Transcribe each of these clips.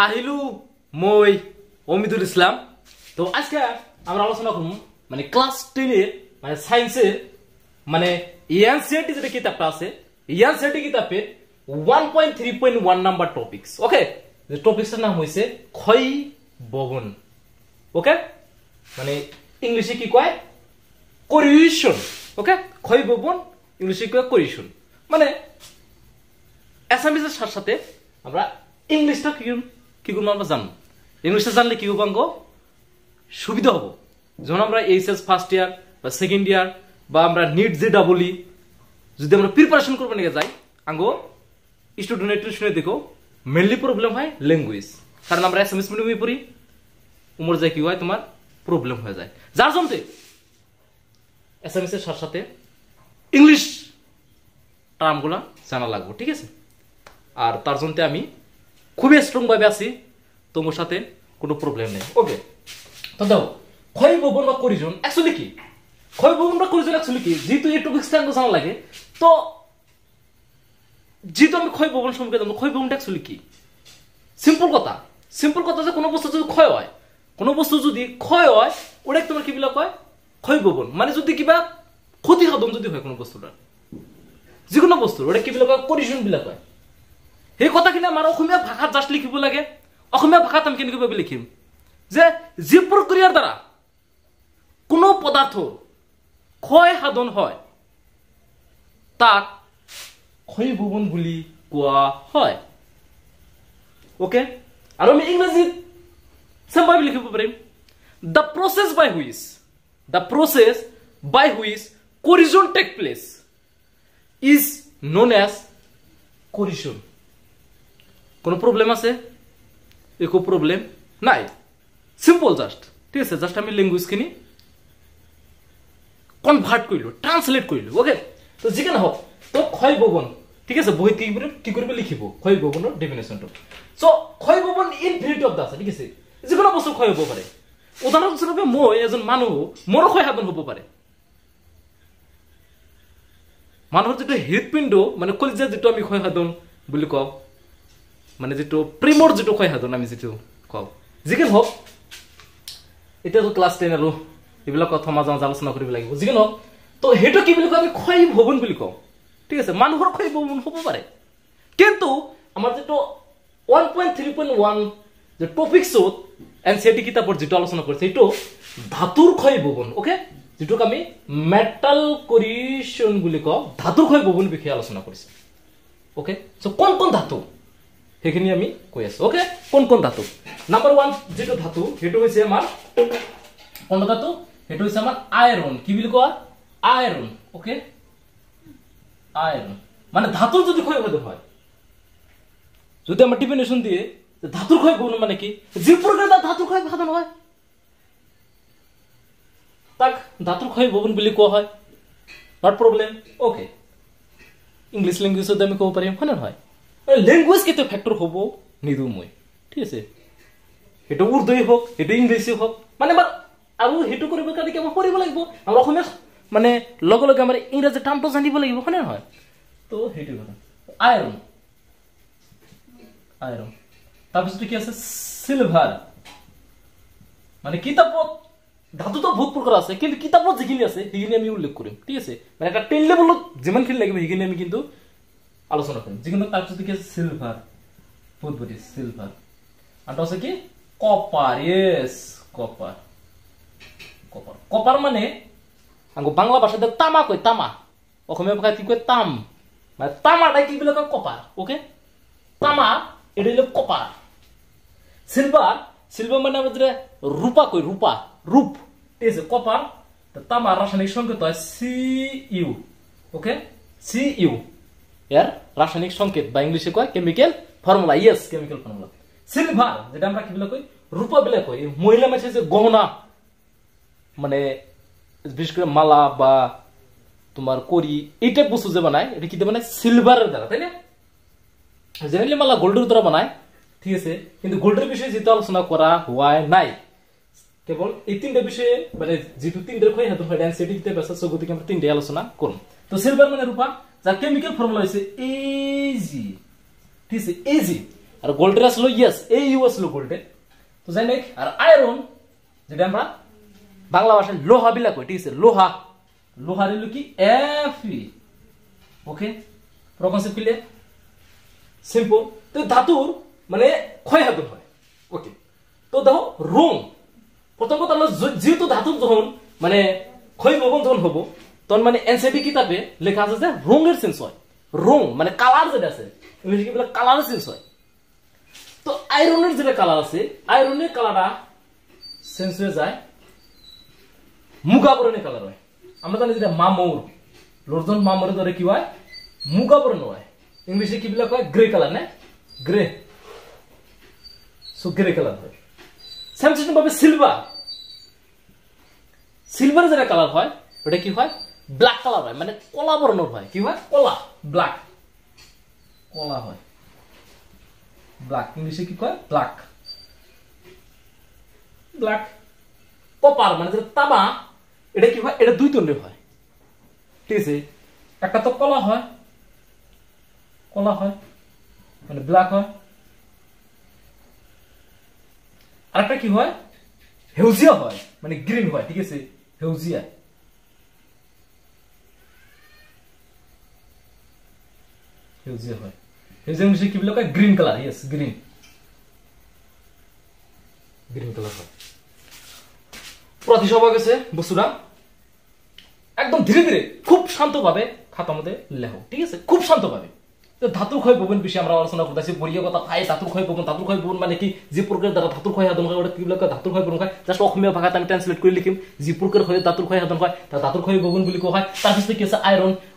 আহিলু মই অমিদুল ইসলাম। তো আজকে আমরা আলোচনা করব মানে ক্লাস 10 এর মানে সায়েন্সের মানে এনসিইআরটি যেটা কিতাবটা আছে এনসিইআরটি কিতাবের 1.3.1 নাম্বার টপিকস। ওকে, যে টপিকসের নাম হইছে ক্ষয় ভবন। ওকে, মানে ইংলিশে কি কয় করিউশন। ওকে, ক্ষয় ভবন ইংলিশে কয় করিউশন। মানে অ্যাসামিজের সাথে সাথে আমরা ইংলিশটা কি করবো আমরা জানবো। ইংলিশটা জানলে কি হবো আঙ্গ সুবিধা হবো। যখন আমরা এইচএস ফার্স্ট ইয়ার বা সেকেন্ড ইয়ার বা আমরা নিট যে ডাবলি যদি আমরা প্রিপারেশন করবো নিয়ে যাই আঙ্গ স্টুডেন্ট শুনে দেখো মেনলি প্রবলেম হয় ল্যাঙ্গুয়েজ। কারণ আমরা অ্যাসামিজ মিডিয়ামে পড়ি, উমর যায় কি হয় তোমার প্রবলেম হয়ে যায়। যার জন্য অ্যাসামিজের সাথে সাথে ইংলিশ টার্মগুলা জানা লাগবে, ঠিক আছে। আর তার জন্য আমি খুবই স্ট্রং ভাবে আছি, তোমার সাথে কোনো প্রবলেম নেই। ওকে, তো দাও ক্ষয় ভবন বা করিজন অ্যাকচুয়ালি কি, ক্ষয় ভবন বা করিজন অ্যাকচুয়ালি কি, যেহেতু এই টপিকসটা আমাকে জানা লাগে, তো যেহেতু আমি ক্ষয় ভবন সম্পর্কে জানবো ক্ষয় ভবনটা অ্যাকচুয়ালি কি। সিম্পল কথা যে কোনো বস্তু যদি ক্ষয় হয়, কোনো বস্তু যদি ক্ষয় হয় ওটা তোমার কি বিলাক হয় ক্ষয় ভবন। মানে যদি কিবা ক্ষতি সাধন যদি হয় কোনো বস্তুটার, যিকোনো বস্তুর ওটা কি বিলাক হয় করিজন বিলাক হয়। সেই কথাখিনি আমাৰ অসমীয়া ভাষাত জাষ্ট লিখিব লাগে। অসমীয়া ভাষাত আমি কেনেকৈ লিখিম যে যি প্ৰক্ৰিয়াৰ দ্বাৰা কোনো পদাৰ্থ ক্ষয় সাধন হয় তাক ক্ষয় ভবন বুলি কোৱা হয়। ওকে, আৰু আমি ইংৰাজীত চেম্বাৰ লিখিব পাৰিম the process by which corrosion take place is known as corrosion. কোনো প্রবলেম আছে? একো প্রবলেম নাই, সিম্পল জাস্ট, ঠিক আছে। জাস্ট আমি ল্যাঙ্গুয়েজখিনি কনভার্ট কৰিলো, ট্ৰান্সলেট কৰিলো। ওকে, তো যিকেনে হোক তো ক্ষয় ভবন, ঠিক আছে, বহিত কি কৰিব লিখিব ক্ষয় ভবনৰ ডেফিনেশনটো। সো ক্ষয় ভবন ইনফিনিটি অফ দা আছে, ঠিক আছে। যিকোনো বস্তু ক্ষয় হ'ব পাৰে। উদাহৰণস্বৰূপে মই এজন মানুহ, মোৰ ক্ষয় সাধন হ'ব পাৰে। মানুহৰ যেটো হৃদপিণ্ড মানে কলিজাৰ যেটো আমি ক্ষয় সাধন বুলি কওঁ, মানে যেটো প্ৰেমৰ যেটো ক্ষয় সাধন আমি যেটো কওঁ, যিকেন হোক এতিয়াতো ক্লাছ 10 আৰু এইবিলাক কথা মাজে মাজে আলোচনা কৰিব লাগিব। যিকেন হোক তো সেইটো কি বুলি কওঁ আমি ক্ষয় ভবন বুলি কওঁ, ঠিক আছে। মানুহৰ ক্ষয় ভবন হ'ব পাৰে, কিন্তু আমাৰ যেটো 1.3.1 যে টপিকছত এনসিইআৰটি কিতাপৰ যেটো আলোচনা কৰিছে এইটো ধাতুৰ ক্ষয় ভবন। ওকে, যেটোক আমি মেটাল কৰিউশন বুলি কওঁ, ধাতুৰ ক্ষয় ভবন বিষয়ে আলোচনা কৰিছে। ওকে, সো কোন ধাতু সেইখিনি আমি কৈ আছো। ওকে, কোন ধাতু। নাম্বার 1 যেটো ধাতু সেইটো হৈছে আমাৰ কোন ধাতু, সেইটো হৈছে আমাৰ আয়ৰন। কি বুলি কোৱা আয়ৰন। ওকে, আয়ৰন মানে ধাতুৰ যদি ক্ষয় সাধন হয়, যদি আমাৰ ডেফিনেশন দিয়ে ধাতুৰ ক্ষয় ভবন মানে কি, যে প্ৰকাৰে ধাতুৰ ক্ষয় সাধন হয় তাক ধাতুৰ ক্ষয় ভবন বুলি কোৱা হয়। Not problem. ওকে, ইংলিশ ল্যাঙ্গুয়েজত আমি ক'ব পাৰিম হয় নহয়। ল্যাঙ্গুয়েজ কেতিয়া ফ্যাক্টর হব নিদু মই, ঠিক আছে। এটা উর্দুই হোক, এটা ইংলিশই হোক, মানে আমাৰ আৰু হেতু কৰিব কাৰণে কি আমাৰ পঢ়িব লাগিব। আমাৰ অসমীয়া মানে লগে লগে আমাৰ ইংৰাজী টাৰ্মটো জানিব লাগিব হয় নহয়। তো হেতু কথা আয়ৰন। তাৰপিছত কি আছে সিলভাৰ। মানে কিতাপত ধাতু তো বহুত প্ৰকাৰ আছে, কিন্তু কিতাপত যিখিনি আছে সেইখিনি আমি উল্লেখ কৰিম, ঠিক আছে। মানে একটা 10 লেভেলত যিমানখিনি লাগিব সেইখিনি আমি কিন্তু আলোচনা কৰিম। যিকোনো তাৰপিছত কি আছে সিলভার, বহুত বডি সিলভার। আর আছে কি কপার। ইয়েস, কপার মানে আঙ্গো বাংলা ভাষাতে তামা কয়, তামা। অসমীয়া ভাষাত কি কয় তাম, মানে তামাটাই কি বলে কয় কপার। ওকে, তামা এটা হলো কপার। সিলভার মানে আমরা যেটা রূপা কই, রূপ, ঠিক আছে। কপার তামার রাসায়নিক সংকেত হয় Cu। ওকে, Cu এর রাসায়নিক সংকেত বা ইংলিশে কয় chemical formula. Yes, chemical formula. Silver যেটা আমরা কি বলে কই রূপা বলে কই। মহিলা মানুষের যে গহনা মানে বিশেষ করে মালা বা তোমার করি এই টাইপ বস্তু যে বানায় এটা কি দিয়ে বানায় সিলভারের দ্বারা, তাই না। জেনারেলি মালা গোল্ডের দ্বারা বানায়, ঠিক আছে। কিন্তু গোল্ডের বিষয়ে যেহেতু আলোচনা করা হয় নাই, কেবল এই তিনটা বিষয়ে মানে যেহেতু তিনটার ক্ষয় সাধন হয় এনসিইআরটি বেসা গতিকে আমরা তিনটাই আলোচনা করব। তো সিলভার মানে রূপা, যার কেমিক্যাল ফর্মুলা হচ্ছে Ag, ঠিক আছে। আর গোল্ডের আসলো ইয়েস এই ইউ আসলো গোল্ডে তো যাই নাকি আর আয়রন যেটা আমরা বাংলা ভাষায় লোহা বিলা কই ঠিক আছে লোহা লোহার হলো কি Fe ওকে পুরো কনসেপ্ট ক্লিয়ার সিম্পল তো ধাতুর মানে ক্ষয় সাধন হয় ওকে তো দেখো রং প্রথম কথা হলো যেহেতু ধাতুর যখন মানে ক্ষয় ভবন যখন হবো তখন মানে এনসিডি কিতাবে লেখা আছে যে রঙের চেঞ্জ হয় রং মানে কালার যেটা আছে ইংলিশে কি বলে কালার চেঞ্জ হয় তো আয়রনের যেটা কালার আছে আয়রনের কালারটা চেঞ্জ হয়ে যায় মুগা বরণের কালার হয় আমরা জানি যেটা মামুর লোরজন মামুরের ধরে কি হয় মুগা বরণ হয় ইংলিশে কি বলে কয় গ্রে কালার না গ্রে সো গ্রে কালার হয় সেম সিস্টেম ভাবে সিলভার সিলভারের যেটা কালার হয় ওটা কি হয় ব্ল্যাক কালার হয় মানে কলা বর্ণের হয় কি হয় কলা ব্ল্যাক কলা হয় ব্ল্যাক ইংলিশে কি কয় ব্ল্যাক ব্ল্যাক কপার মানে যেটা তামা এটা কি হয় এটা দুই তন্ডের হয় ঠিক আছে একটা তো কলা হয় মানে ব্ল্যাক হয় আরেকটা কি হয় হেউজিয়া হয় মানে গ্রিন হয় ঠিক আছে হেউজিয়া হয় হেউজিয়া ইংলিশে কি বলে কয় green colour yes green colour হয় প্রতিসভা গেছে বস্তুটা একদম ধীরে ধীরে খুব শান্তভাবে খাতার মধ্যে লেখো ঠিক আছে খুব শান্তভাবে ধাতুর ক্ষয় ভবন বিষয়ে আমরা আলোচনা করতেছি বড়িয়া কথা খাই ধাতুর ক্ষয় ভবন মানে কি যে প্রকারের দ্বারা ধাতুর ক্ষয় সাধন হয় ওটা কি বলে ধাতুর ক্ষয় ভবন হয় জাস্ট অসমীয়া ভাষাতে আমি ট্রান্সলেট করে লিখিম যে প্রকার হয়ে ধাতুর ক্ষয় সাধন হয় তা ধাতুর ক্ষয় ভবন বলি কোয়া হয় তার পিছনে কি আছে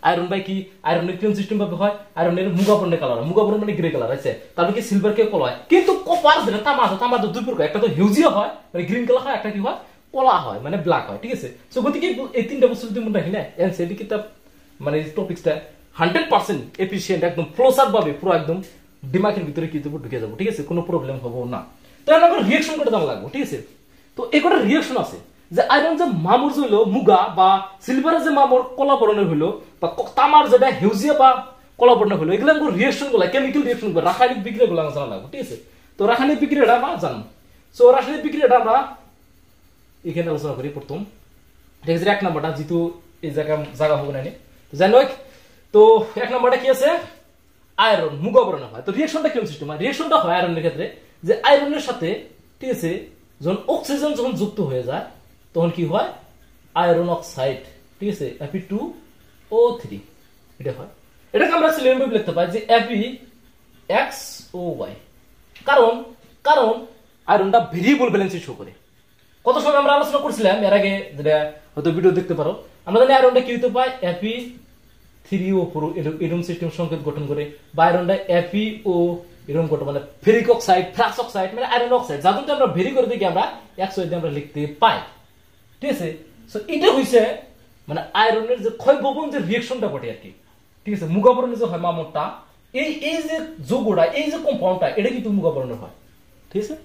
আয়রন বাই কি আয়রনের কোন সিস্টেম ভাবে হয় আয়রনের মুগা বর্ণের কালার মুগা বর্ণ মানে গ্রে কালার আছে তারপর কি সিলভার কে কলা হয় কিন্তু কপার যেটা তামা দুই প্রকার একটা তো হিউজিয়া হয় মানে গ্রিন কালার হয় একটা কি হয় কলা হয় মানে ব্ল্যাক হয় ঠিক আছে সো গতিকে এই তিনটা বস্তু যদি মনে রাখি না এনসিডি কিতাব মানে টপিকসটা 100% এফিশিয়েন্ট একদম ফ্লোসার ভাবে পুরো একদম দিমাগের ভিতরে কি ঢুকে যাবো ঠিক আছে কোনো প্রবলেম হবে না তো আমরা রিঅ্যাকশন করতে দাম লাগবে ঠিক আছে তো এই কটা রিঅ্যাকশন আছে যে আয়রন যে মামুর হইলো মুগা বা সিলভারের যে মামুর কলা বর্ণের হইলো বা তামার যেটা হিউজিয়া বা কলা বর্ণের হইলো এগুলো আমরা রিঅ্যাকশন গুলো কেমিক্যাল রিঅ্যাকশন গুলো রাসায়নিক বিক্রিয়া গুলো জানা লাগবে ঠিক আছে তো রাসায়নিক বিক্রিয়াটা আমরা জানবো সো রাসায়নিক বিক্রিয়াটা আমরা এখানে আলোচনা করি প্রথম ঠিক আছে এক নাম্বারটা যেহেতু এই জায়গা হবে না জানো তো এক নাম্বারটা কি আছে আয়রন মুগা বর্ণ হয় তো রিঅ্যাকশনটা কেমন সিস্টেম হয় রিঅ্যাকশনটা হয় আয়রনের ক্ষেত্রে যে আয়রনের সাথে ঠিক আছে যখন অক্সিজেন যখন যুক্ত হয়ে যায় তখন কি হয় আয়রন অক্সাইড ঠিক আছে Fe2O3 এটা হয় এটাকে আমরা সিলিন্ডার লিখতে পাই যে FeXOY কারণ আয়রনটা ভেরিয়েবল ব্যালেন্সে শো করে কত সময় আমরা আলোচনা করছিলাম এর আগে যেটা হয়তো ভিডিও দেখতে পারো আমরা জানি আয়রনটা কি হতে পাই Fe3O4 এরকম সিস্টেম সংকেত গঠন করে বা আয়রনটা FeO এরকম গঠন মানে ফেরিক অক্সাইড ফ্রাক্স অক্সাইড মানে আয়রন অক্সাইড যাদেরকে আমরা ভেরি করে দিই আমরা XO দিয়ে আমরা লিখতে পাই ঠিক আছে সো এটা হইছে মানে আয়রনের যে ক্ষয় ভবন যে রিঅ্যাকশনটা ঘটে আর কি ঠিক আছে মুগা বর্ণের যে হয় মামরটা এই যে যৌগটা এই যে কম্পাউন্ডটা এটা কিন্তু মুগা বর্ণের হয় ঠিক আছে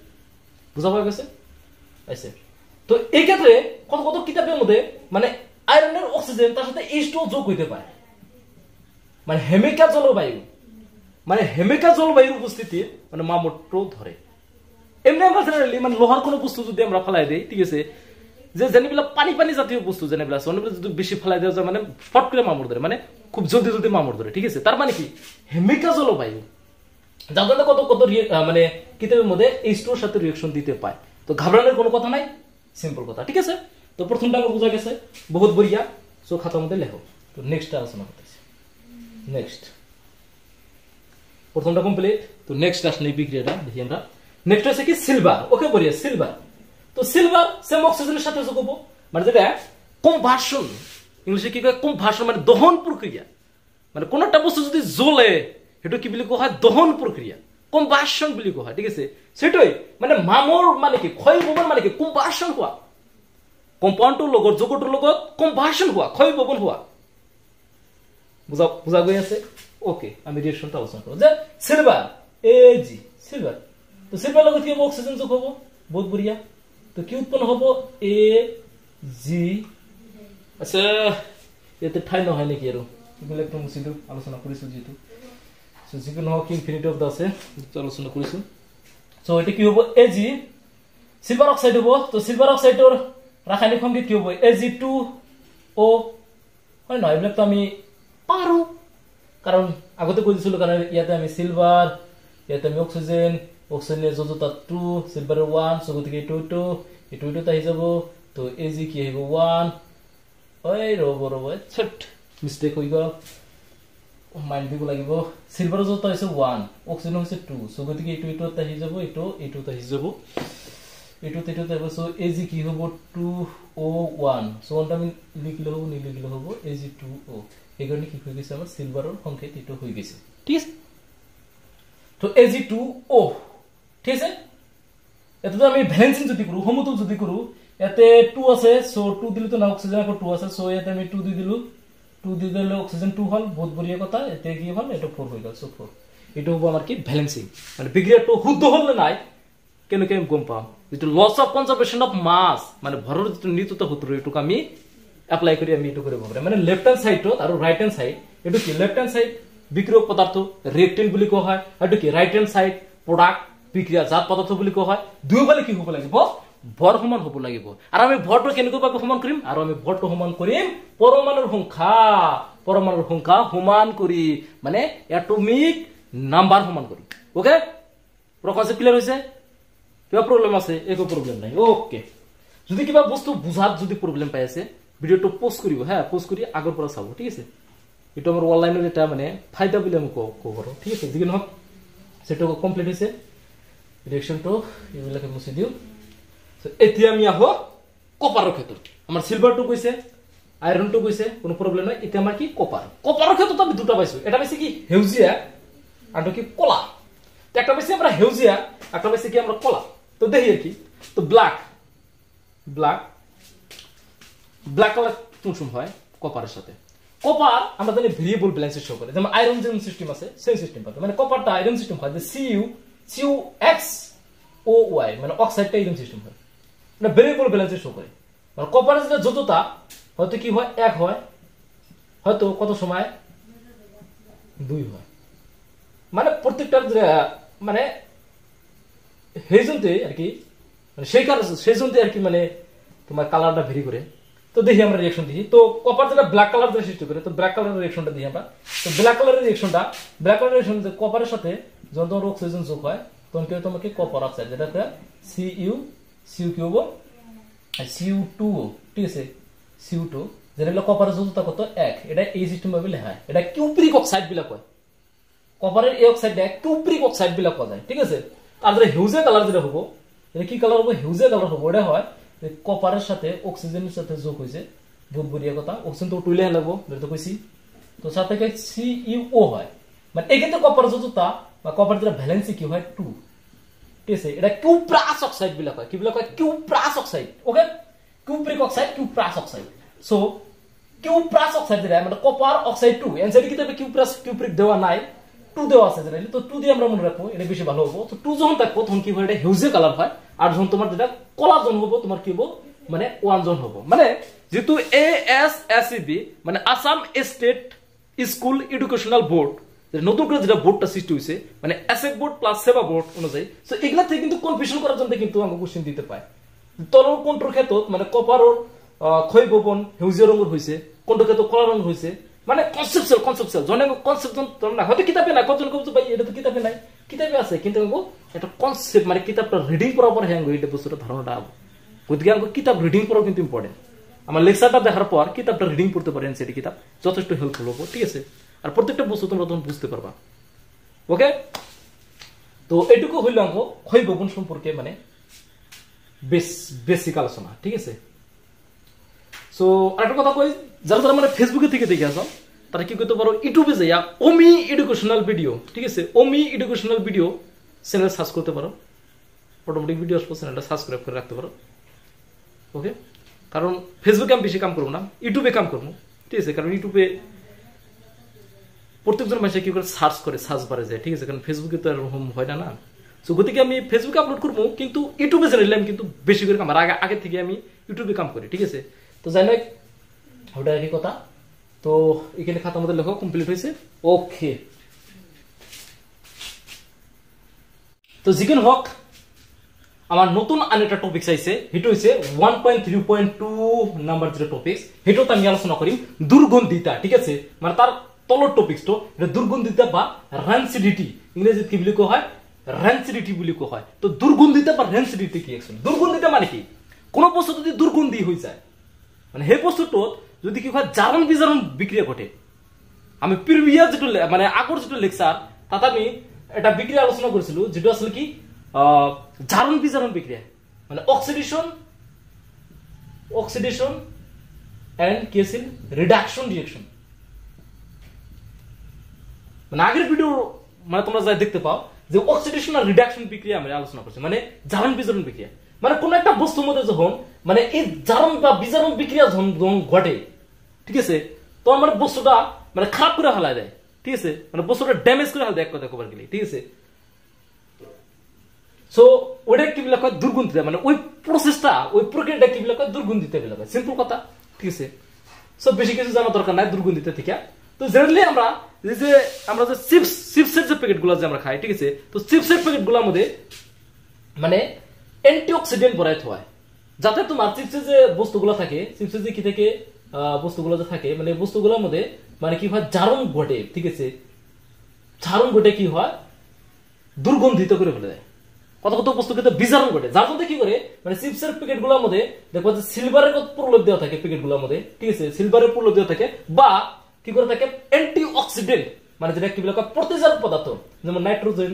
বুঝা হয়ে গেছে আচ্ছা তো এই ক্ষেত্রে কত কিতাবের মধ্যে মানে আয়রনের অক্সিজেন তার সাথে H2O যোগ হইতে পারে মানে হেমিকা জলবায়ুর উপস্থিতি মানে মামরটো ধরে এমনি আমরা জেনারেলি মানে লোহার কোনো বস্তু যদি আমরা ফেলাই দেই ঠিক আছে যে যেনিবিলা পানি জাতীয় বস্তু যেনিবিলা অনেকগুলো যদি বেশি ফেলাই দেওয়া যায় মানে ফট করে মামর ধরে মানে খুব জলদি মামর ধরে ঠিক আছে তার মানে কি হেমিকা জলবায়ু যাদের কত মানে কিতাবের মধ্যে H2O এর সাথে রিঅ্যাকশন দিতে পায় তো ঘাবড়ানোর কোনো কথা নাই সিম্পল কথা ঠিক আছে তো প্রথমটা আমরা বোঝা গেছে বহুত বড়িয়া সো খাতার মধ্যে লেখো তো নেক্সট আলোচনা করতেছি নেক্সট প্রথমটা কমপ্লিট তো নেক্সট আসলে বিক্রিয়াটা দেখি আমরা নেক্সট আছে কি সিলভার ওকে বলিয়া সিলভার তো সিলভার সেম অক্সিজেনের সাথে যোগ হবো মানে যেটা কনভার্সন ইংলিশে কি কয় কনভার্সন মানে দহন প্রক্রিয়া মানে কোন একটা বস্তু যদি জ্বলে এটা কি বলি কোয়া হয় দহন প্রক্রিয়া কনভার্সন বলি কোয়া হয় ঠিক আছে সেটাই মানে মামর মানে কি ক্ষয় ভবন মানে কি কনভার্সন হওয়া কম্পাউন্ডৰ লগত যোগটোৰ লগত কনভার্সন হওয়া ক্ষয় ভবন হওয়া বুঝা গই আছে ওকে আমি রিঅ্যাকশনটা আলোচনা করব যে সিলভার Ag সিলভার তো সিলভার লগত কি অক্সিজেন যোগ হবো বহুত বঢ়িয়া তো কি উৎপন্ন হবো Ag আচ্ছা এতে ঠাই নহয় নাকি আৰু এগুলো একটু মুছিলো আলোচনা কৰিছো যেহেতু সো যিকোনো হোক ইনফিনিটি অফ দা আছে আলোচনা কৰিছো সো এটা কি হ'ব Ag সিলভাৰ অক্সাইড হ'ব তো সিলভাৰ অক্সাইডৰ রাসায়নিক সংকেত কি হ'ব Ag2O হয় না এইবিলাক তো আমি পাৰো কারণ আগতে কৈ দিছিলো কারণ ইয়াতে আমি সিলভার ইয়াতে আমি অক্সিজেন অক্সিজেনের যতটা 2 সিলভার 1 সো গতিকে এটো তাই যাব তো Ag কি হ'ব 1 ওই রব ছোট মিস্টেক হৈ গল মাইন্ড দিব লাগিব সিলভার যতটা আছে 1 অক্সিজেন হৈছে 2 সো গতিকে এটো তাই যাব এটো তাই যাব এটো তাই সো Ag কি হ'ব 2O1 সো ওটা আমি লিখলে হ'ব নিলিখলে হ'ব Ag2O এগুলো কি হয়ে গেছে আমার সিলভারের সংকেত এটো হয়ে গেছে ঠিক আছে তো Ag2O ঠিক আছে এত তো আমি ভ্যালেন্সিন যদি করু সমতুল যদি করু এতে 2 আছে সো 2 দিলে তো না অক্সিজেন আর 2 আছে সো এতে আমি 2 দিলু 2 দিলে অক্সিজেন 2 হল বহুত বড়িয়া কথা এতে কি হল এটা 4 হয়ে গেল সো 4 এটা হবে আমার কি ভ্যালেন্সিন মানে বিক্রিয়াটো শুদ্ধ হল নাই কেন কেন গম পাম যেটো laws of conservation of mass মানে ভরের যেটো নিত্যতা সূত্র এটুক আমি অ্যাপ্লাই করি আমি এটু করে বলবো মানে লেফট হ্যান্ড সাইড আর রাইট হ্যান্ড সাইড এটু কি লেফট হ্যান্ড সাইড বিক্রিয়ক পদার্থ রিঅ্যাক্টেন্ট বলি কোৱা হয় আৰ এটু কি ৰাইট হ্যান্ড সাইড প্ৰোডাক্ট বিক্ৰিয়াজাত পদাৰ্থ বলি কোৱা হয় দুইফালে কি হ'ব লাগিব ভর সমান হ'ব লাগিব আর আমি ভরটো কেনেকৈ ভাবে সমান কৰিম আৰ আমি ভৰটো সমান কৰিম পৰমাণুৰ সংখ্যা সমান কৰি মানে এটমিক নাম্বাৰ সমান কৰি ওকে পুরো কনসেপ্ট ক্লিয়ার হৈছে কিবা প্রবলেম আছে একো প্রবলেম নাই ওকে যদি কিবা বস্তু বুঝাত যদি প্রবলেম পাই আছে ভিডিওটো পোস্ট করিব হ্যাঁ পোস্ট করি আগৰ পৰা চাব ঠিক আছে এটা আমাৰ অনলাইনৰ এটা মানে ফায়দা বুলি আমি কব ঠিক আছে যিকোনো হোক সেটো কমপ্লিট হৈছে রিঅ্যাকশনটো এইবিলাকে মুছি দিও সো এতিয়া আমি আহো কপাৰৰ ক্ষেত্ৰত আমাৰ সিলভাৰটো কৈছে আয়ৰনটো কৈছে কোনো প্ৰবলেম নাই এতিয়া আমাৰ কি কপাৰৰ ক্ষেত্ৰত আমি দুটা পাইছো এটা পাইছে কি হেউজিয়া আৰু কি কলা একটা পাইছে আমরা হেউজিয়া একটা পাইছে কি আমরা কলা তো দেখি আর কি তো ব্ল্যাক কালার কোন হয় কপারের সাথে কপার আমরা জানি ভেরিয়েবল ব্যালেন্সে শো করে যেমন আয়রন যেমন সিস্টেম আছে সেই সিস্টেম পাবে মানে কপারটা আয়রন সিস্টেম হয় যে CuXOY মানে অক্সাইডটা আয়রন সিস্টেম হয় মানে ভেরিয়েবল ব্যালেন্সে শো করে মানে কপারের যেটা যতটা হয়তো কি হয় 1 হয় হয়তো কত সময় 2 হয় মানে প্রত্যেকটার মানে হেজনতে আর কি মানে সেই জন্যতে আর কি মানে তোমার কালারটা ভেরি করে তো দেখি আমরা রিঅ্যাকশন দেখি তো কপার যেটা ব্ল্যাক কালার দিয়ে সৃষ্টি করে তো ব্ল্যাক কালারের রিঅ্যাকশনটা দেখি আমরা তো ব্ল্যাক কালারের রিঅ্যাকশন কপারের সাথে যখন তোমার অক্সিজেন যোগ হয় তখন কি তোমাকে কপার অক্সাইড যেটা Cu কি হবে Cu2O ঠিক আছে Cu2 যেটা হলো কপারের যৌগটা কত 1 এটা এই সিস্টেম ভাবে লেখা হয় এটা কিউপ্রিক অক্সাইড বিলা কয় কপারের এই অক্সাইডটা কিউপ্রিক অক্সাইড বিলা কোয়া যায় ঠিক আছে আর যেটা হিউজে কালার যেটা হবে এটা কি কালার হবে হিউজে কালার হবে এটা হয় কপারের সাথে অক্সিজেনের সাথে যোগ হইছে বহুত বড়িয়া কথা অক্সিজেন তো টুইলে লাগবো যেটা তো কইছি তো সাথে কি CuO হয় মানে এক্ষেত্রে কপার যতটা বা কপার যেটা ভ্যালেন্সি কি হয় 2 ঠিক আছে এটা কিউপ্রাস অক্সাইড বিলা কয় কি বিলা কয় cuprous oxide okay cupric oxide cuprous oxide so cuprous oxide যেটা মানে কপার অক্সাইড 2 এনসাইডে কিতাবে কিউপ্রিক দেওয়া নাই 2 দেওয়া আছে যেটা তো 2 দিয়ে আমরা মনে রাখবো এটা বেশি ভালো হবে তো 2 যখন থাকবো তখন কি হয় এটা হিউজে কালার হয় আর যখন তোমার যেটা কলা জন হবে তোমার কি হবে মানে 1 জন হবে মানে যেহেতু ASSEB মানে Assam state school educational board নতুন করে যেটা বোর্ডটা সৃষ্টি হয়েছে মানে এসএক বোর্ড প্লাস সেবা বোর্ড অনুযায়ী সো এগুলা থেকে কিন্তু কনফিউশন করার জন্য কিন্তু আমরা কোশ্চেন দিতে পাই তরল কোনটোর ক্ষেত্ৰত মানে কপাৰৰ ক্ষয় বপন হেউজিয়া ৰঙেৰ হইছে কোনটো ক্ষেত্ৰত কলা রঙ হইছে মানে কনসেপচুয়াল জনে কনসেপশন না হয়তো কিতাবে না কতজন কবছো ভাই এটা তো কিতাবে নাই কিতাবে আছে কিন্তু এটা কনসেপ্ট মানে কিতাবটা রিডিং করার পর হ্যাং এটা বস্তুটা ধারণাটা আবো গতিকে আমাকে কিতাব রিডিং করাও কিন্তু ইম্পর্টেন্ট আমার লেকচারটা দেখার পর কিতাবটা রিডিং করতে পারেন সেটি কিতাব যথেষ্ট হেল্পফুল হবে ঠিক আছে আর প্রত্যেকটা বস্তু তোমরা তখন বুঝতে পারবা ওকে তো এটুকু হইল অঙ্ক ক্ষয় বপন সম্পর্কে মানে বেসিক আলোচনা ঠিক আছে সো আরেকটা কথা কই যারা যারা মানে ফেসবুকে থেকে দেখে আসো তারা কি করতে পারো ইউটিউবে যাইয়া ওমি এডুকেশনাল ভিডিও ঠিক আছে ওমি এডুকেশনাল ভিডিও চ্যানেল সার্চ করতে পারো অটোমেটিক ভিডিও আসবে চ্যানেলটা সাবস্ক্রাইব করে রাখতে পারো ওকে কারণ ফেসবুকে আমি বেশি কাম করব না ইউটিউবে কাম করব ঠিক আছে কারণ ইউটিউবে প্রত্যেকজন মানুষ কি করে সার্চ বারে যায় ঠিক আছে কারণ ফেসবুকে তো এরকম হয় না সো গতিকে আমি ফেসবুকে আপলোড করবো কিন্তু ইউটিউবে চ্যানেলে আমি কিন্তু বেশি করে কাম আগে থেকে আমি ইউটিউবে কাম করি ঠিক আছে তো যাই হোক ওটা একই কথা তো এখানে খাতা আমাদের লেখা কমপ্লিট হয়েছে ওকে তো যিকেন হক আমার নতুন আন একটা টপিক চাইছে, সেটা হচ্ছে 1.3.2 নাম্বার যেটা টপিক, সেটাও আমি আলোচনা করিম দুর্গন্ধিতা। ঠিক আছে, মানে তার তলর টপিকটো এটা দুর্গন্ধিতা বা র্যান্সিডিটি, ইংরেজিতে কি বলি কোয়া হয়, র্যান্সিডিটি বলি কোয়া হয়। তো দুর্গন্ধিতা বা র্যান্সিডিটি কি অ্যাকচুয়ালি? দুর্গন্ধিতা মানে কি? কোন বস্তু যদি দুর্গন্ধি হয়ে যায়, মানে সেই বস্তুটো যদি কি হয় জারণ বিজারণ বিক্রিয়া ঘটে। আমি প্রিভিয়াস যেটা মানে আগর যেটা লেকচার তাতে আমি এটা বিক্রিয়া আলোচনা করেছিল, যেটা আসলে কি জারণ বিজারণ বিক্রিয়া, মানে অক্সিডেশন এন্ড কি আছে রিডাকশন রিঅ্যাকশন। মানে আগের ভিডিও মানে তোমরা যা দেখতে পাও যে অক্সিডেশন আর রিডাকশন বিক্রিয়া আমরা আলোচনা করছি, মানে জারণ বিজারণ বিক্রিয়া। মানে কোন একটা বস্তুর মধ্যে যখন মানে এই জারণ বা বিজারণ বিক্রিয়া যখন ঘটে, ঠিক আছে, তো মানে বস্তুটা মানে খারাপ করে ফেলা দেয়। ঠিক আছে, মানে বস্তুটা ড্যামেজ করে ফেলা দেয় এক কথা কবার গেলে। ঠিক আছে, সো ওইটা কি বলা হয় দুর্গন্ধিতা, মানে ওই প্রসেসটা ওই প্রক্রিয়াটা কি বলা হয় দুর্গন্ধিতা বলা হয়। সিম্পল কথা। ঠিক আছে, সব বেশি কিছু জানা দরকার নাই দুর্গন্ধিতা থেকে। তো জেনারেলি আমরা যে চিপসের যে প্যাকেটগুলো যে আমরা খাই, ঠিক আছে, তো চিপসের প্যাকেটগুলোর মধ্যে মানে অ্যান্টিঅক্সিডেন্ট ভরাইতে হয়, যাতে তোমার চিপসের যে বস্তুগুলো থাকে, চিপসের যে কি থেকে বস্তুগুলো যে থাকে, মানে বস্তুগুলোর মধ্যে মানে কি হয় জারণ ঘটে। ঠিক আছে, জারণ ঘটে কি হয় দুর্গন্ধিত করে ফেলে দেয়। কত কত বস্তু কিন্তু বিজারণ ঘটে, যার মধ্যে কি করে মানে চিপসের প্যাকেট গুলোর মধ্যে দেখবো যে সিলভারের প্রলেপ দেওয়া থাকে প্যাকেট গুলোর মধ্যে। ঠিক আছে, সিলভারের প্রলেপ দেওয়া থাকে বা কি করে থাকে অ্যান্টি অক্সিডেন্ট, মানে যেটা কি বলা হয় প্রতিজারক পদার্থ, যেমন নাইট্রোজেন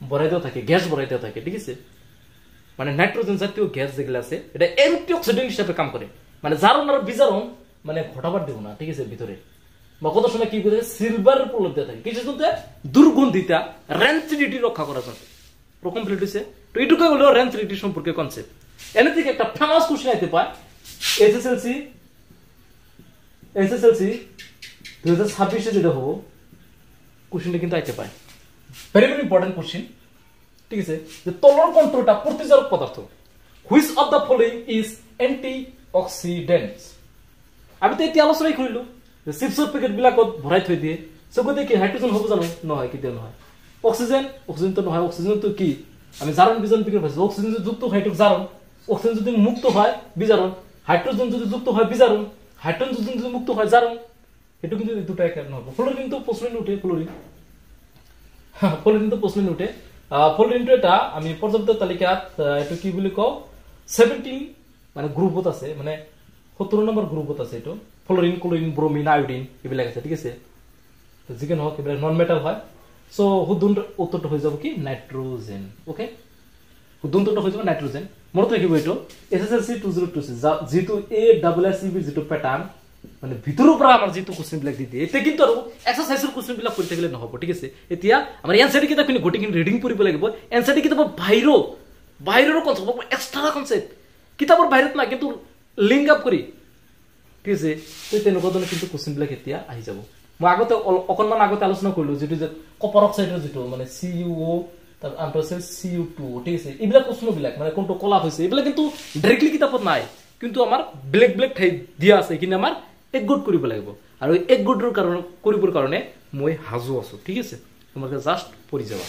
ভরাই দেওয়া থাকে, গ্যাস ভরাই দেওয়া থাকে। ঠিক আছে, মানে নাইট্রোজেন জাতীয় গ্যাস যেগুলো আছে এটা অ্যান্টি অক্সিডেন্ট হিসাবে কাম করে, মানে জারণ আর বিজারণ মানে ঘটাবার দেব না। ঠিক আছে, ভিতরে বা কত সময় কি করে সিলভারের প্রলেপ দেওয়া থাকে কিছু দুর্গন্ধিতা র্যান্সিডিটি রক্ষা করার জন্য। কমপ্লিট হয়েছে। তো এইটুকু হলো র্যান্সিডিটি সম্পর্কে কনসেপ্ট। এনে থেকে একটা ফেমাস কোশ্চেন আইতে পায় এসএসএলসি 2026 যেটা হবো কোশ্চেনটা কিন্তু আইতে পায়, ভেরি ভেরি ইম্পর্টেন্ট কোশ্চেন। ঠিক আছে, যে তলর কন্ট্রোলটা প্রতিজারক পদার্থ, which of the following is antioxidants. আমি তো এটি আলোচনাই করিলো যে চিপসের প্যাকেট বিলাকত ভরাই থৈ দিয়ে চকুতে কি হাইড্রোজেন হবো জানো? নহয়, কেতিয়াও নহয়। অক্সিজেন তো নহয়, অক্সিজেন তো কি আমি জারণ বিজারণ বিক্রিয়া পাইছো। অক্সিজেন যদি যুক্ত হয় এটুক জারণ, অক্সিজেন যদি মুক্ত হয় বিজারণ, হাইড্রোজেন যদি যুক্ত হয় বিজারণ, হাইড্রোজেন যদি মুক্ত হয় জারণ। এটু কিন্তু দুটো এক নহব। ফ্লোরিন তো প্রশ্ন উঠে, ফ্লোরিন তো প্রশ্ন উঠে। ফ্লোরিনটো এটা আমি পর্যাপ্ত তালিকাত এটু কি বুলি কও 17 মানে গ্রুপত আছে, মানে 70 নম্বর গ্রুপত আছে। এটো ফ্লোরিন, ক্লোরিন, ব্রোমিন, আয়োডিন এবিলাক আছে। ঠিক আছে, তো যিকেন হোক এবিলাক নন মেটাল হয়। সো শুদ্ধ উত্তরটা হয়ে যাব কি নাইট্রোজেন। ওকে, শুদ্ধ উত্তরটা হয়ে যাবে নাইট্রোজেন। মনত রাখিব এটো এসএসএলসি 2026 যেহেতু এডব্লিউএসসিবি যেটো প্যাটার্ন মানে ভিতৰৰ পৰা আমাৰ যেটো কোশ্চেন বিলাক দি দিয়ে, এতিয়া কিন্তু আৰু এক্সাৰসাইজৰ কোশ্চেন বিলাক কৰি থাকিলে নহব। ঠিক আছে, এতিয়া আমাৰ এনসাইডি কিতাপ কিন্তু গোটেইখিনি ৰিডিং কৰিব লাগিব। এনসাইডি কিতাপৰ বাহিৰৰ কনসেপ্ট এক্সট্ৰা কনসেপ্ট কিতাপৰ বাহিৰত নাই, কিন্তু লিংক আপ কৰি। ঠিক আছে, তো তেনেকুৱা ধৰণৰ কিন্তু কোশ্চেন বিলাক এতিয়া আহি যাব। মই আগতে অকনমান আগতে আলোচনা কৰিলো যেটো যে কপাৰ অক্সাইডৰ যেটো মানে CuO তাৰ আনটো আছে Cu2। ঠিক আছে, এইবিলাক কোশ্চেন বিলাক মানে কোনটো কলা হৈছে এইবিলাক কিন্তু ডাইৰেক্টলি কিতাপত নাই, কিন্তু আমাৰ ব্লেক ঠাই দিয়া আছে। কিন্তু আমাৰ একগোট কৰিব লাগিব, আৰু একগোটৰ কাৰণে কৰিবৰ কাৰণে মই হাজু আছো। ঠিক আছে, তোমালোকে জাস্ট পঢ়ি যাবা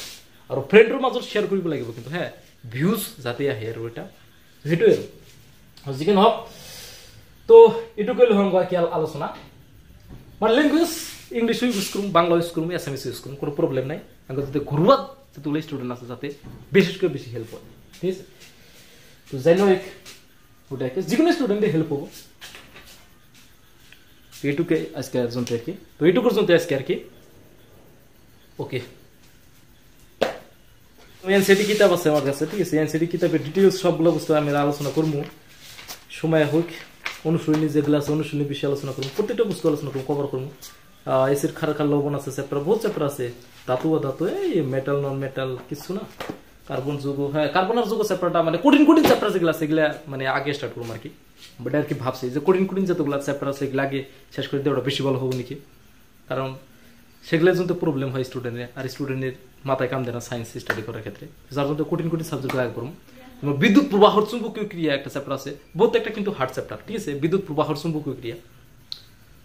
আৰু ফ্ৰেণ্ডৰ মাজত শ্বেয়াৰ কৰিব লাগিব কিন্তু হ্যাঁ, ভিউজ যাতে আহে। আৰু এটা সেইটোৱে আৰু যিকেন হওক। তো এইটো কৰিলে হম কি আলোচনা মানে ল্যাঙ্গুয়েজ ইংলিশ ইউজ করুম, বাংলা ইউজ করুম, এসামিস ইউজ করুম, কোনো প্রবলেম নাই। আগে যাতে ঘরোয়া যেগুলো স্টুডেন্ট আছে যাতে বেশি করে বেশি হেল্প হয়। ঠিক আছে, তো যাই হোক ওটাকে যে কোনো স্টুডেন্টের হেল্প হবো। এইটুকে আজকে জনতে আর কি, তো এইটুকুর জনতে আজকে আর কি। ওকে, এনসিডি কিতাব আছে আমার কাছে। ঠিক আছে, এনসিডি কিতাবের ডিটেলস সবগুলো বস্তু আমি আলোচনা করবো সময় হোক। অনুশীলনী যেগুলো আছে অনুশীলনী বিষয়ে আলোচনা করবো, প্রত্যেকটা বস্তু আলোচনা করবো, কভার করবো। এসির খার লবণ আছে চ্যাপ্টার, বহুত চ্যাপ্টার আছে। ধাতু এই মেটাল নন মেটাল কিছু না, কার্বন যৌগ, হ্যাঁ কার্বন আর যৌগ চ্যাপ্টারটা মানে কঠিন চ্যাপ্টার যেগুলো আছে এগুলা মানে আগে স্টার্ট করবো আর কি। বাট আর কি ভাবছি যে কঠিন যতগুলো চ্যাপ্টার আছে এগুলো আগে শেষ করে দিয়ে ওটা বেশি ভালো হবো নাকি, কারণ সেগুলোর জন্য প্রবলেম হয় স্টুডেন্টের, আর স্টুডেন্টের মাথায় কাম দেয় না সায়েন্স স্টাডি করার ক্ষেত্রে। যার জন্য কঠিন সাবজেক্ট আগে করবো। বিদ্যুৎ প্রবাহর চুম্বকীয় ক্রিয়া একটা চ্যাপ্টার আছে, বহুত একটা কিন্তু হার্ড চ্যাপ্টার। ঠিক আছে, বিদ্যুৎ প্রবাহর চুম্বকীয় ক্রিয়া।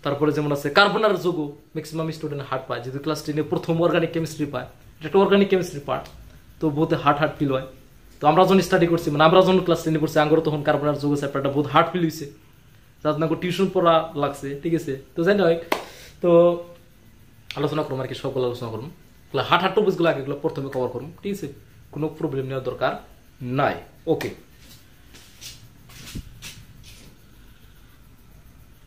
তারপরে যেমন আছে কার্বন আর যৌগ, ম্যাক্সিমাম স্টুডেন্ট হার্ড পায়, যেহেতু ক্লাস 10 প্রথম অর্গানিক কেমিস্ট্রি পায়, এটা একটা অর্গানিক কেমিস্ট্রি পার্ট। তো বহুত হার্ড ফিল হয়। তো আমরা যখন স্টাডি করছি মানে আমরা যখন ক্লাস 10 পড়ছি আঙ্গরও তখন কার্বন আর যৌগ চ্যাপ্টারটা বহুত হার্ড ফিল হয়েছে, যার জন্য টিউশন পড়া লাগছে, ঠিক আছে। তো যাই হোক, তো আলোচনা করুন আর কি, সবগুলো আলোচনা করুন, হার্ড টপিকসগুলো আগে এগুলো প্রথমে কভার করুন, ঠিক আছে, কোনো প্রবলেম নেওয়ার দরকার নাই। ওকে।